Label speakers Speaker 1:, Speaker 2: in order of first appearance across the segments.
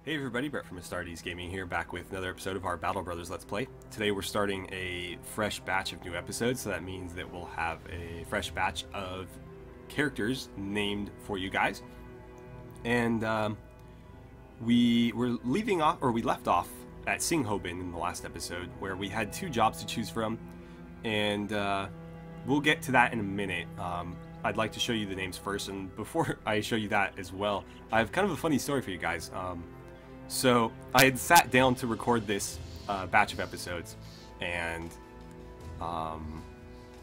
Speaker 1: Hey everybody, Brett from AstartesGaming here, back with another episode of our Battle Brothers Let's Play. Today we're starting a fresh batch of new episodes, so that means that we'll have a fresh batch of characters named for you guys. And we left off at Singhobin in the last episode, where we had two jobs to choose from, and we'll get to that in a minute. I'd like to show you the names first, and before I show you that as well, I have kind of a funny story for you guys. So I had sat down to record this batch of episodes, and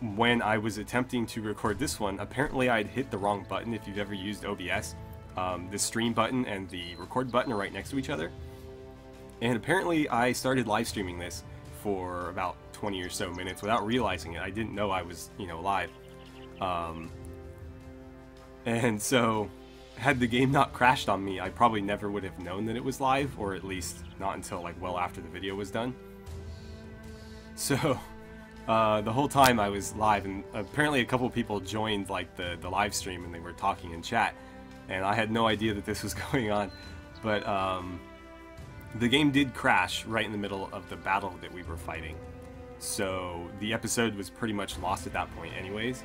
Speaker 1: when I was attempting to record this one, apparently I'd hit the wrong button. If you've ever used OBS, the stream button and the record button are right next to each other, and apparently I started live streaming this for about 20 or so minutes without realizing it. I didn't know I was, live. And so, had the game not crashed on me, I probably never would have known that it was live, or at least not until like well after the video was done. So, the whole time I was live, and apparently a couple people joined like the live stream and they were talking in chat, and I had no idea that this was going on. But the game did crash right in the middle of the battle that we were fighting. So the episode was pretty much lost at that point anyways.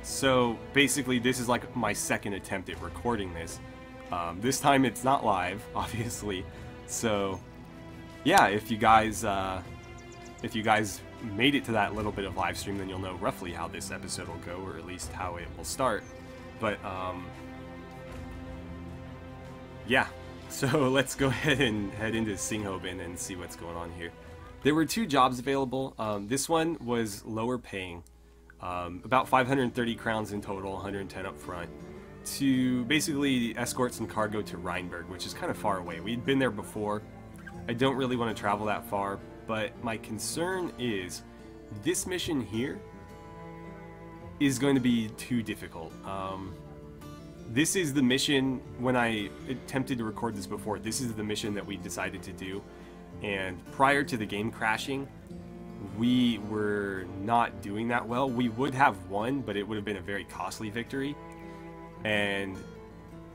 Speaker 1: So basically this is like my second attempt at recording this. This time it's not live, obviously. So yeah, if you guys made it to that little bit of live stream, then you'll know roughly how this episode will go, or at least how it will start. But yeah, so let's go ahead and head into Singhobin and see what's going on here. There were two jobs available. This one was lower paying. About 530 crowns in total, 110 up front, to basically escort some cargo to Rheinberg, which is kind of far away. We'd been there before. I don't really want to travel that far, but my concern is this mission here is going to be too difficult. This is the mission, when I attempted to record this before, this is the mission that we decided to do, and prior to the game crashing, we were not doing that well. We would have won, but it would have been a very costly victory. And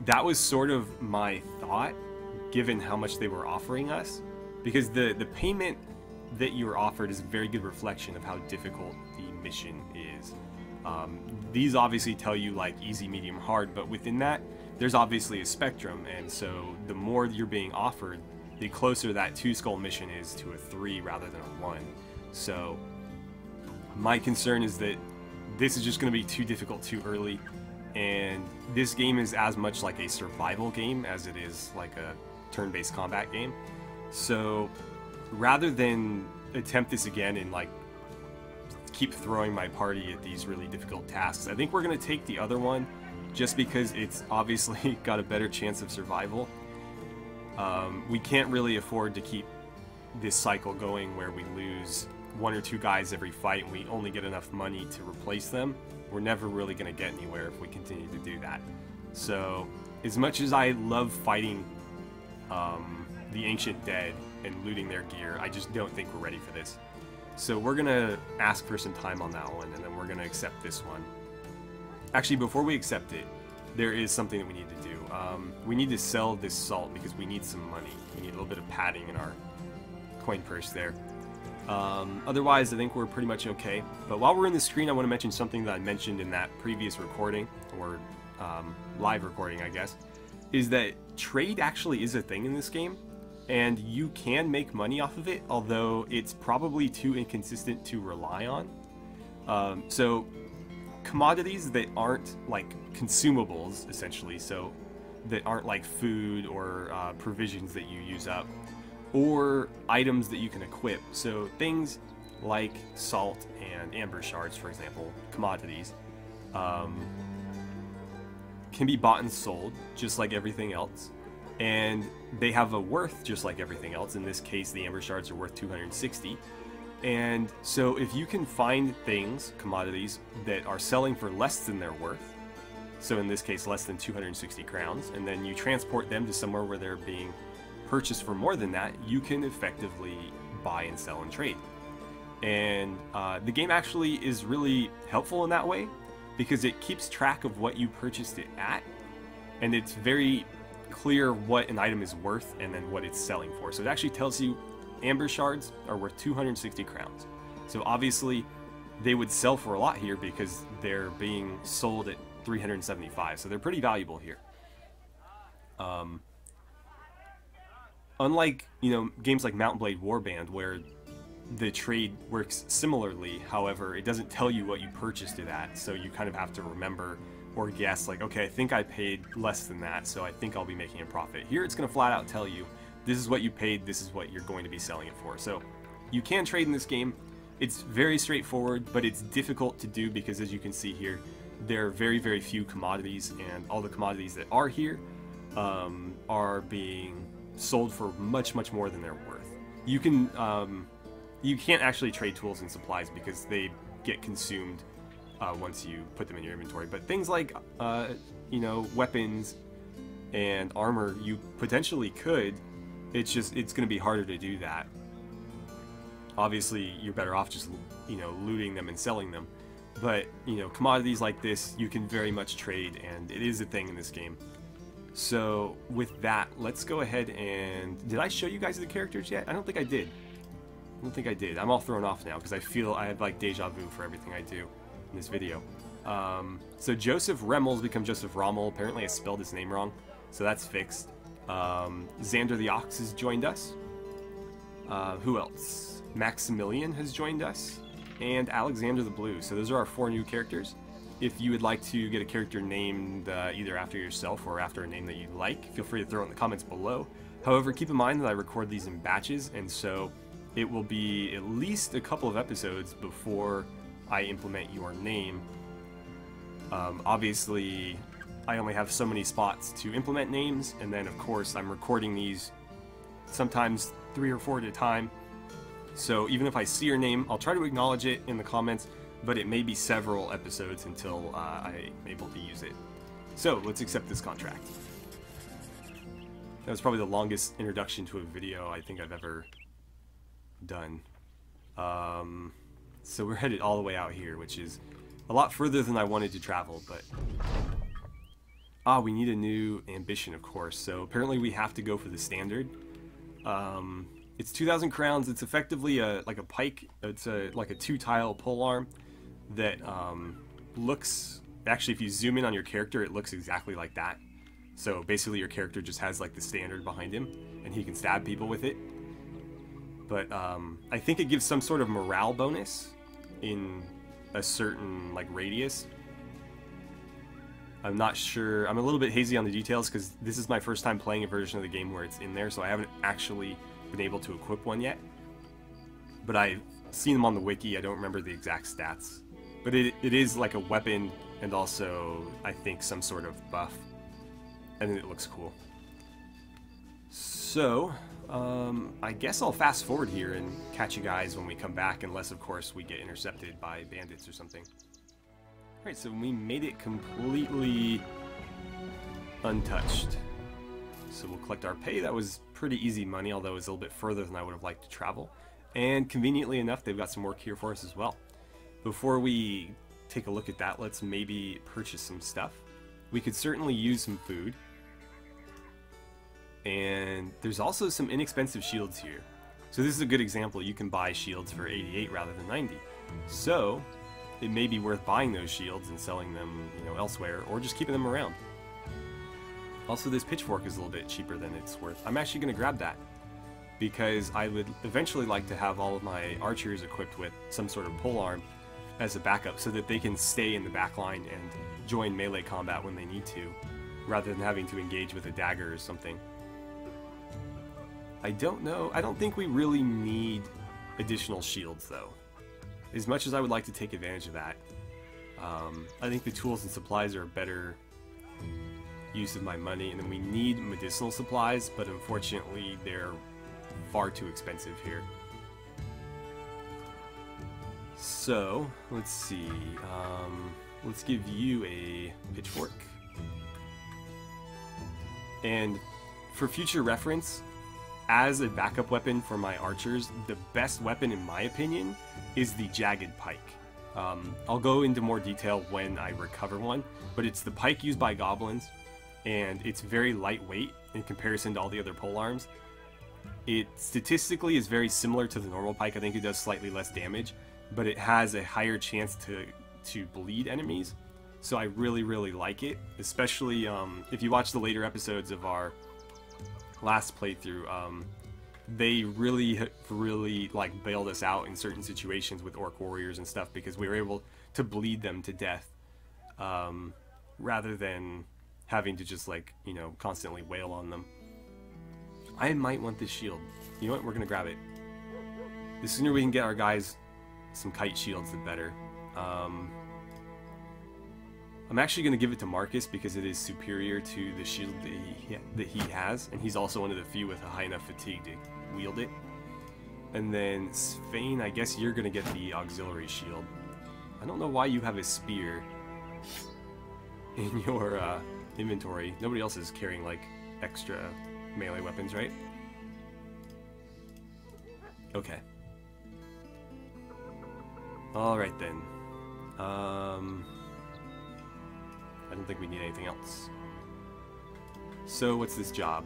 Speaker 1: that was sort of my thought, given how much they were offering us. Because the payment that you were offered is a very good reflection of how difficult the mission is. These obviously tell you like easy, medium, hard, but within that, there's obviously a spectrum. And so the more you're being offered, the closer that 2-skull mission is to a 3 rather than a 1. So my concern is that this is just going to be too difficult too early, and this game is as much like a survival game as it is like a turn-based combat game. So rather than attempt this again and like keep throwing my party at these really difficult tasks, I think we're going to take the other one just because it's obviously got a better chance of survival. We can't really afford to keep this cycle going where we lose 1 or 2 guys every fight and we only get enough money to replace them. We're never really going to get anywhere if we continue to do that. So as much as I love fighting the ancient dead and looting their gear, I just don't think we're ready for this. So we're going to ask for some time on that one, and then we're going to accept this one. Actually, before we accept it, there is something that we need to do. We need to sell this salt because we need some money. We need a little bit of padding in our coin purse there. Otherwise, I think we're pretty much okay. But while we're in the screen, I want to mention something that I mentioned in that previous recording, or live recording, I guess, is that trade actually is a thing in this game, and you can make money off of it, although it's probably too inconsistent to rely on. So commodities that aren't like consumables, essentially, so that aren't like food or provisions that you use up, or items that you can equip. So things like salt and amber shards, for example, commodities, can be bought and sold just like everything else, and they have a worth just like everything else. In this case, the amber shards are worth 260. And so if you can find things, commodities, that are selling for less than their worth, so in this case less than 260 crowns, and then you transport them to somewhere where they're being purchased for more than that, you can effectively buy and sell and trade. And the game actually is really helpful in that way, because it keeps track of what you purchased it at, and it's very clear what an item is worth and then what it's selling for. So it actually tells you amber shards are worth 260 crowns. So obviously they would sell for a lot here because they're being sold at 375. So they're pretty valuable here. Unlike, you know, games like Mount & Blade Warband, where the trade works similarly, however, it doesn't tell you what you purchased it at, so you kind of have to remember or guess, like, okay, I think I paid less than that, so I think I'll be making a profit. Here it's going to flat out tell you, this is what you paid, this is what you're going to be selling it for. So you can trade in this game. It's very straightforward, but it's difficult to do because, as you can see here, there are very, very few commodities, and all the commodities that are here are being sold for much, much more than they're worth. You can you can't actually trade tools and supplies because they get consumed once you put them in your inventory. But things like you know, weapons and armor, you potentially could. It's just, it's going to be harder to do that. Obviously, you're better off just, you know, looting them and selling them. But, you know, commodities like this, you can very much trade, and it is a thing in this game. So, with that, let's go ahead and... Did I show you guys the characters yet? I don't think I did. I don't think I did. I'm all thrown off now, because I feel I have, like, deja vu for everything I do in this video. So, Joseph Remmel's become Joseph Rommel. Apparently, I spelled his name wrong, so that's fixed. Xander the Ox has joined us. Who else? Maximilian has joined us. And Alexander the Blue. So, those are our 4 new characters. If you would like to get a character named either after yourself or after a name that you like, feel free to throw it in the comments below. However, keep in mind that I record these in batches, and so it will be at least a couple of episodes before I implement your name. Obviously, I only have so many spots to implement names, and then of course I'm recording these sometimes 3 or 4 at a time. So even if I see your name, I'll try to acknowledge it in the comments, but it may be several episodes until I'm able to use it. So, let's accept this contract. That was probably the longest introduction to a video I think I've ever done. So we're headed all the way out here, which is a lot further than I wanted to travel, but... we need a new ambition, of course, so apparently we have to go for the standard. It's 2,000 crowns, it's effectively like a pike, it's like a 2-tile polearm that looks, actually if you zoom in on your character, it looks exactly like that. So basically your character just has like the standard behind him, and he can stab people with it. But I think it gives some sort of morale bonus in a certain like radius. I'm not sure, I'm a little bit hazy on the details because this is my first time playing a version of the game where it's in there, so I haven't actually been able to equip one yet. But I've seen them on the wiki, I don't remember the exact stats. But it is like a weapon and also, I think, some sort of buff. And it looks cool. So, I guess I'll fast forward here and catch you guys when we come back, unless of course we get intercepted by bandits or something. Alright, so we made it completely untouched. So we'll collect our pay. That was pretty easy money, although it was a little bit further than I would have liked to travel. And conveniently enough, they've got some work here for us as well. Before we take a look at that, let's maybe purchase some stuff. We could certainly use some food. And there's also some inexpensive shields here. So this is a good example. You can buy shields for 88 rather than 90. So it may be worth buying those shields and selling them, you know, elsewhere, or just keeping them around. Also, this pitchfork is a little bit cheaper than it's worth. I'm actually going to grab that because I would eventually like to have all of my archers equipped with some sort of polearm as a backup so that they can stay in the back line and join melee combat when they need to, rather than having to engage with a dagger or something. I don't know. I don't think we really need additional shields, though. As much as I would like to take advantage of that, I think the tools and supplies are a better use of my money, and then we need medicinal supplies, but unfortunately they're far too expensive here. So, let's see, let's give you a pitchfork. And for future reference, as a backup weapon for my archers, the best weapon in my opinion is the jagged pike. I'll go into more detail when I recover one, but it's the pike used by goblins. and it's very lightweight in comparison to all the other polearms. It statistically is very similar to the normal pike. I think it does slightly less damage, but it has a higher chance to bleed enemies. So I really, really like it, especially if you watch the later episodes of our last playthrough. They really like bailed us out in certain situations with orc warriors and stuff, because we were able to bleed them to death rather than having to just, like, you know, constantly wail on them. I might want this shield. You know what? We're gonna grab it. The sooner we can get our guys some kite shields, the better. I'm actually going to give it to Marcus because it is superior to the shield that he has, and he's also one of the few with a high enough fatigue to wield it. And then Svein, I guess you're going to get the auxiliary shield. I don't know why you have a spear in your inventory. Nobody else is carrying, like, extra melee weapons, right? Okay. Alright then. I don't think we need anything else. So, what's this job?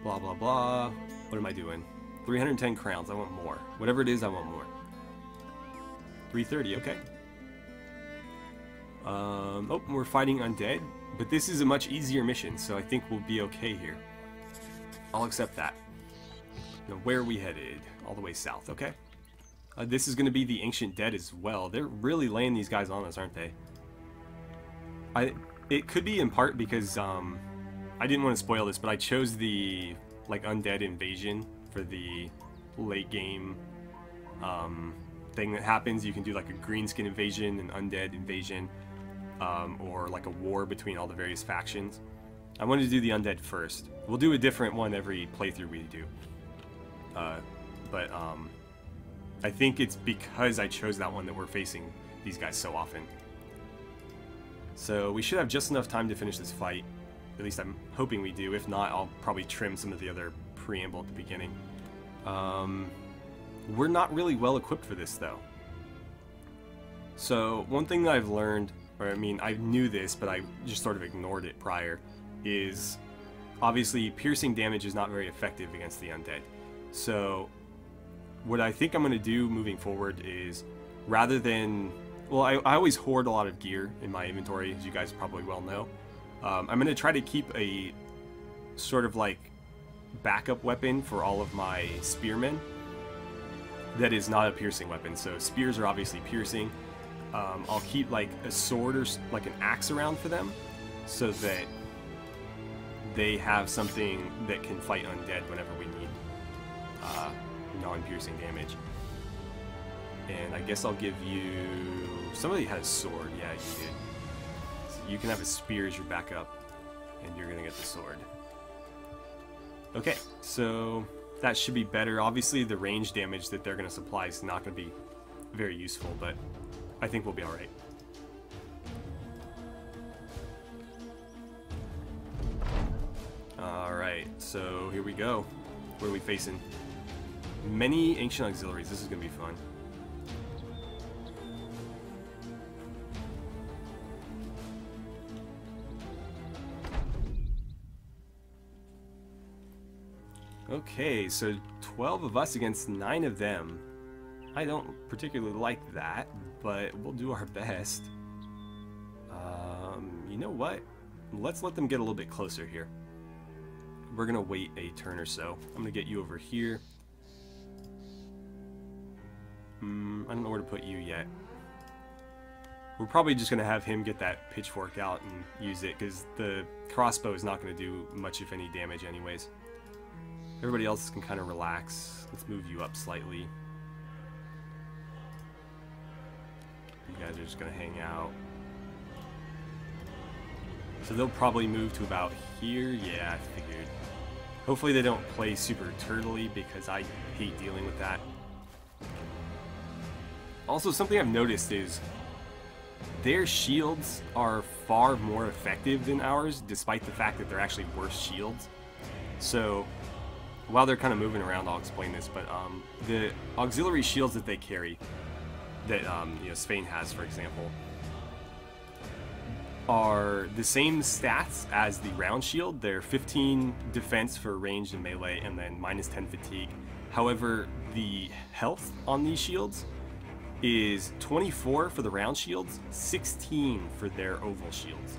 Speaker 1: Blah, blah, blah. What am I doing? 310 crowns. I want more. Whatever it is, I want more. 330, okay. Oh, we're fighting undead. But this is a much easier mission, so I think we'll be okay here. I'll accept that. Now, where are we headed? All the way south, okay. This is going to be the Ancient Dead as well. They're really laying these guys on us, aren't they? It could be in part because I didn't want to spoil this, but I chose the, like, undead invasion for the late game thing that happens. You can do like a greenskin invasion, an undead invasion, or like a war between all the various factions. I wanted to do the undead first. We'll do a different one every playthrough we do. I think it's because I chose that one that we're facing these guys so often. So we should have just enough time to finish this fight. At least I'm hoping we do. If not, I'll probably trim some of the other preamble at the beginning. We're not really well equipped for this, though. So one thing that I've learned, or I mean, I knew this, but I just sort of ignored it prior, is obviously piercing damage is not very effective against the undead. So what I think I'm going to do moving forward is, rather than... Well, I always hoard a lot of gear in my inventory, as you guys probably well know. I'm going to try to keep a sort of like backup weapon for all of my spearmen that is not a piercing weapon. So spears are obviously piercing. I'll keep like a sword or like an axe around for them, so that they have something that can fight undead whenever we need non-piercing damage. And I guess I'll give you... Somebody had a sword. Yeah, you did. So you can have a spear as your backup, and you're gonna get the sword. Okay, so that should be better. Obviously, the range damage that they're gonna supply is not gonna be very useful, but I think we'll be alright. Alright, so here we go. What are we facing? Many ancient auxiliaries. This is gonna be fun. Okay, so 12 of us against 9 of them. I don't particularly like that, but we'll do our best. You know what? Let's let them get a little bit closer here. We're gonna wait a turn or so. I'm gonna get you over here. I don't know where to put you yet. We're probably just gonna have him get that pitchfork out and use it, because the crossbow is not gonna do much, if any, damage anyways. Everybody else can kind of relax. Let's move you up slightly. You guys are just gonna hang out. So they'll probably move to about here. Yeah, I figured. Hopefully they don't play super turtly, because I hate dealing with that. Also, something I've noticed is their shields are far more effective than ours, despite the fact that they're actually worse shields. So while they're kind of moving around, I'll explain this, but the auxiliary shields that they carry, that you know, Svein has, for example, are the same stats as the round shield. They're 15 defense for ranged and melee, and then minus 10 fatigue. However, the health on these shields is 24 for the round shields, 16 for their oval shields.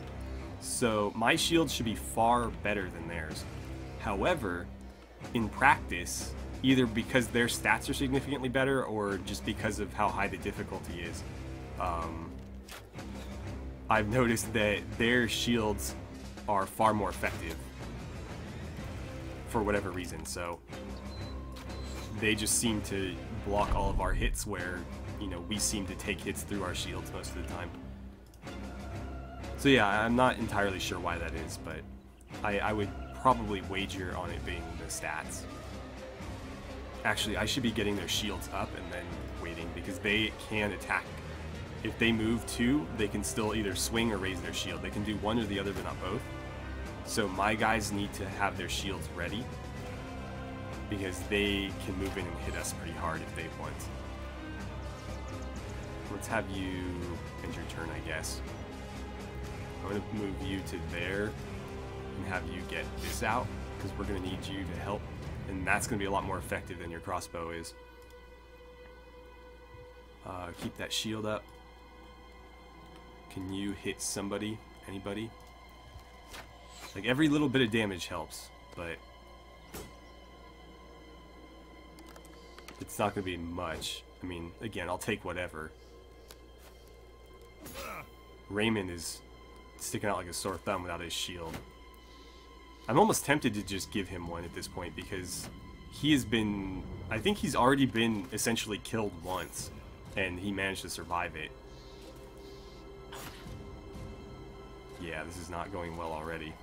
Speaker 1: So my shield should be far better than theirs. However, in practice, either because their stats are significantly better or just because of how high the difficulty is, I've noticed that their shields are far more effective for whatever reason. So they just seem to block all of our hits where, you know, we seem to take hits through our shields most of the time. So yeah, I'm not entirely sure why that is, but I would probably wager on it being the stats. Actually, I should be getting their shields up and then waiting, because they can attack. If they move too, they can still either swing or raise their shield. They can do one or the other, but not both. So my guys need to have their shields ready, because they can move in and hit us pretty hard if they want. Let's have you end your turn, I guess. I'm going to move you to there and have you get this out, because we're going to need you to help. And that's going to be a lot more effective than your crossbow is. Keep that shield up. Can you hit somebody? Anybody? Like, every little bit of damage helps, but it's not going to be much. I mean, again, I'll take whatever. Raymond is sticking out like a sore thumb without his shield. I'm almost tempted to just give him one at this point, because he has been... I think he's already been essentially killed once, and he managed to survive it. Yeah, this is not going well already.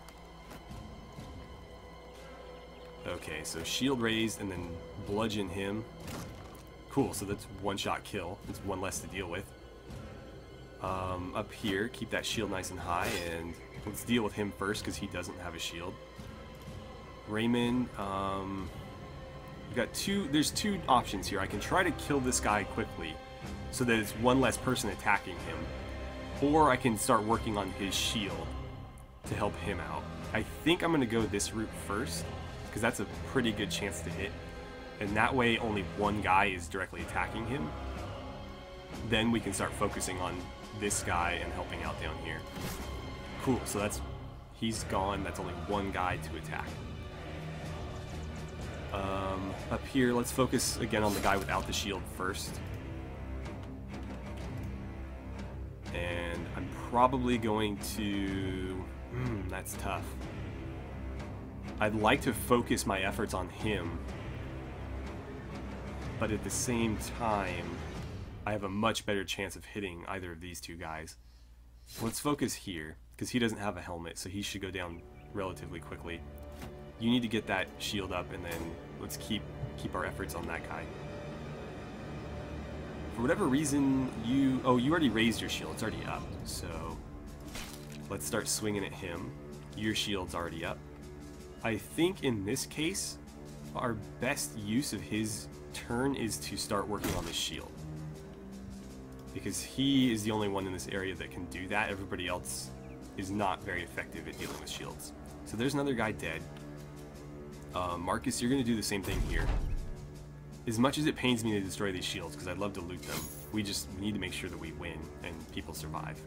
Speaker 1: Okay, so shield raised and then bludgeon him. Cool, so that's one-shot kill. It's one less to deal with. Up here, keep that shield nice and high, and let's deal with him first, because he doesn't have a shield. Raymond, there's two options here. I can try to kill this guy quickly, so that it's one less person attacking him. Or I can start working on his shield to help him out. I think I'm going to go this route first, because that's a pretty good chance to hit. And that way only one guy is directly attacking him. Then we can start focusing on this guy and helping out down here. Cool, so he's gone. That's only one guy to attack. Up here, let's focus again on the guy without the shield first. And I'm probably going to... that's tough. I'd like to focus my efforts on him, but at the same time, I have a much better chance of hitting either of these two guys. Let's focus here, because he doesn't have a helmet, so he should go down relatively quickly. You need to get that shield up, and then let's keep our efforts on that guy. For whatever reason, you already raised your shield. It's already up, so let's start swinging at him. Your shield's already up. I think in this case, our best use of his turn is to start working on his shield, because he is the only one in this area that can do that. Everybody else is not very effective at dealing with shields. So there's another guy dead. Marcus, you're going to do the same thing here. As much as it pains me to destroy these shields, because I'd love to loot them, we need to make sure that we win and people survive.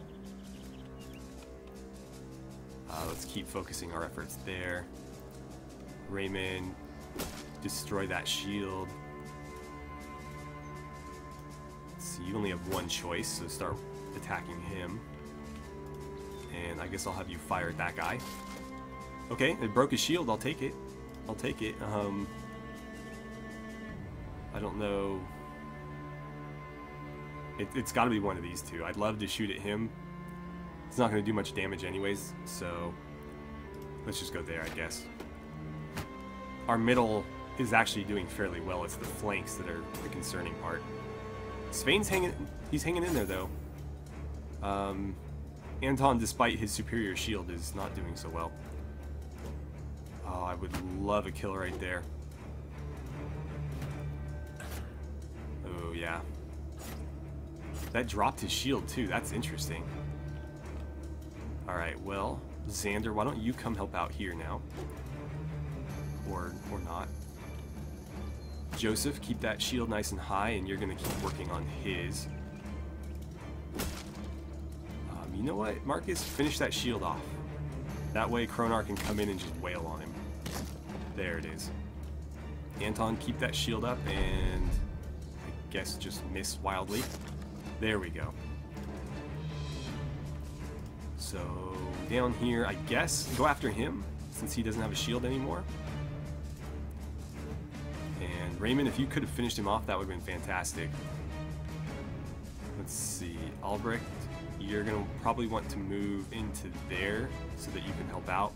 Speaker 1: Let's keep focusing our efforts there. Raymond, destroy that shield. So you only have one choice, so start attacking him. And I guess I'll have you fire at that guy. Okay, it broke his shield. I'll take it. I'll take it. I don't know. It's got to be one of these two. I'd love to shoot at him. It's not going to do much damage anyways, so let's just go there, I guess. Our middle is actually doing fairly well. It's the flanks that are the concerning part. Svane's he's hanging in there, though. Anton, despite his superior shield, is not doing so well. Oh, I would love a kill right there. Oh, yeah. That dropped his shield, too. That's interesting. Alright, well, Xander, why don't you come help out here now? Or not. Joseph, keep that shield nice and high, and you're going to keep working on his. You know what? Marcus, finish that shield off. That way Kronar can come in and just wail on him. There it is. Anton, keep that shield up, and I guess just miss wildly. There we go. So, down here, I guess, go after him, since he doesn't have a shield anymore. And Raymond, if you could have finished him off, that would have been fantastic. Let's see, Albrecht, you're going to probably want to move into there so that you can help out.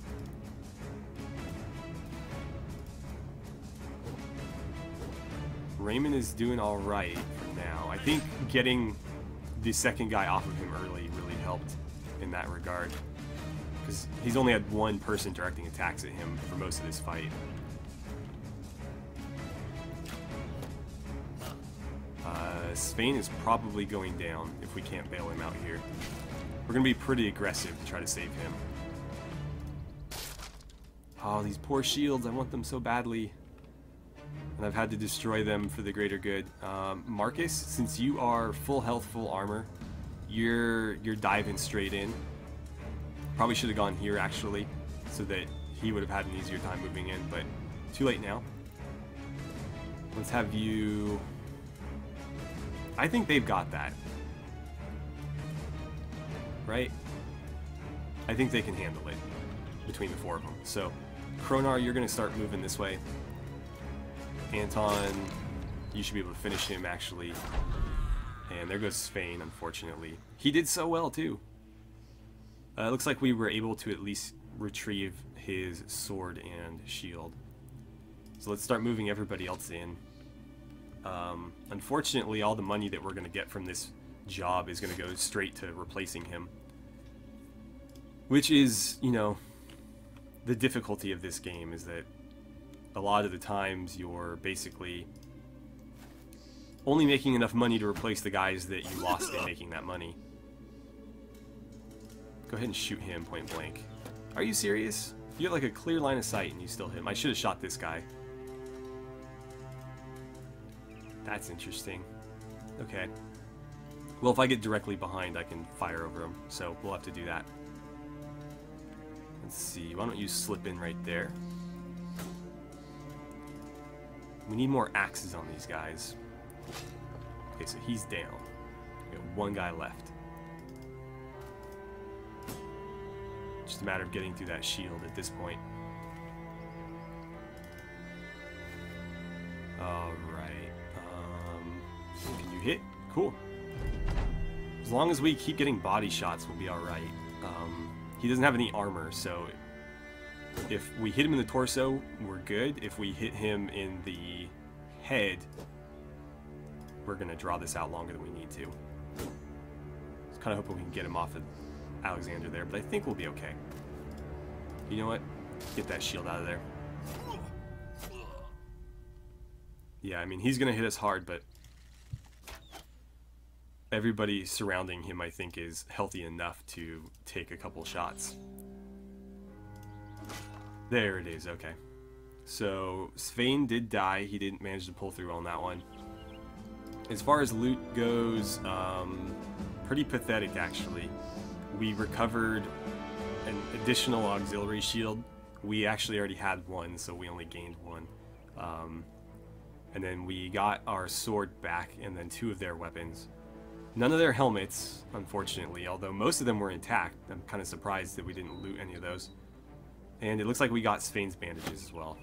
Speaker 1: Raymond is doing alright for now. I think getting the second guy off of him early really helped in that regard, because he's only had one person directing attacks at him for most of this fight. Svein is probably going down if we can't bail him out here. We're going to be pretty aggressive to try to save him. Oh, these poor shields, I want them so badly. And I've had to destroy them for the greater good. Marcus, since you are full health, full armor, you're diving straight in. Probably should have gone here, actually, so that he would have had an easier time moving in, but too late now. Let's have you... I think they've got that. Right? I think they can handle it between the four of them. So, Kronar, you're going to start moving this way. Anton, you should be able to finish him, actually. And there goes Svein, unfortunately. He did so well, too. It looks like we were able to at least retrieve his sword and shield. So let's start moving everybody else in. Unfortunately, all the money that we're going to get from this job is going to go straight to replacing him. Which is, you know, the difficulty of this game is that a lot of the times you're basically only making enough money to replace the guys that you lost in making that money. Go ahead and shoot him point blank. Are you serious? You have like a clear line of sight and you still hit him. I should have shot this guy. That's interesting. Okay. Well, if I get directly behind, I can fire over him, so we'll have to do that. Let's see, why don't you slip in right there? We need more axes on these guys. Okay, so he's down. We got one guy left. Just a matter of getting through that shield at this point. Alright. Can you hit? Cool. As long as we keep getting body shots, we'll be alright. He doesn't have any armor, so if we hit him in the torso, we're good. If we hit him in the head, we're going to draw this out longer than we need to. Just kind of hoping we can get him off of Alexander there, but I think we'll be okay. You know what? Get that shield out of there. Yeah, I mean, he's going to hit us hard, but everybody surrounding him, I think, is healthy enough to take a couple shots. There it is, okay. So, Svein did die. He didn't manage to pull through on that one. As far as loot goes, pretty pathetic, actually. We recovered an additional auxiliary shield. We actually already had one, so we only gained one. And then we got our sword back, and then 2 of their weapons. None of their helmets, unfortunately, although most of them were intact. I'm kind of surprised that we didn't loot any of those. And it looks like we got Svein's bandages as well.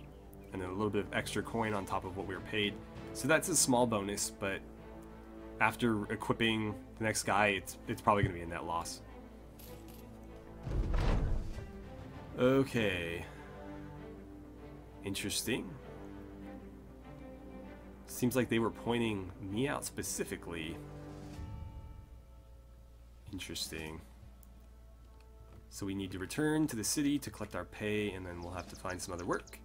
Speaker 1: And then a little bit of extra coin on top of what we were paid. So that's a small bonus, but after equipping the next guy, it's probably going to be a net loss. Okay. Interesting. Seems like they were pointing me out specifically. Interesting. So we need to return to the city to collect our pay, and then we'll have to find some other work.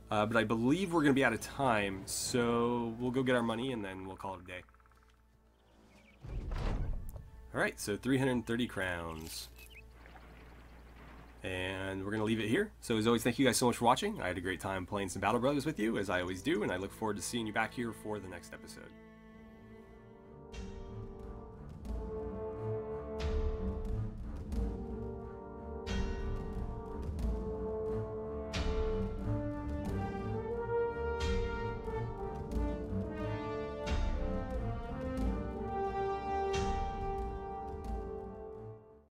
Speaker 1: But I believe we're going to be out of time, so we'll go get our money, and then we'll call it a day. Alright, so 330 crowns. And we're going to leave it here. So as always, thank you guys so much for watching. I had a great time playing some Battle Brothers with you, as I always do, and I look forward to seeing you back here for the next episode.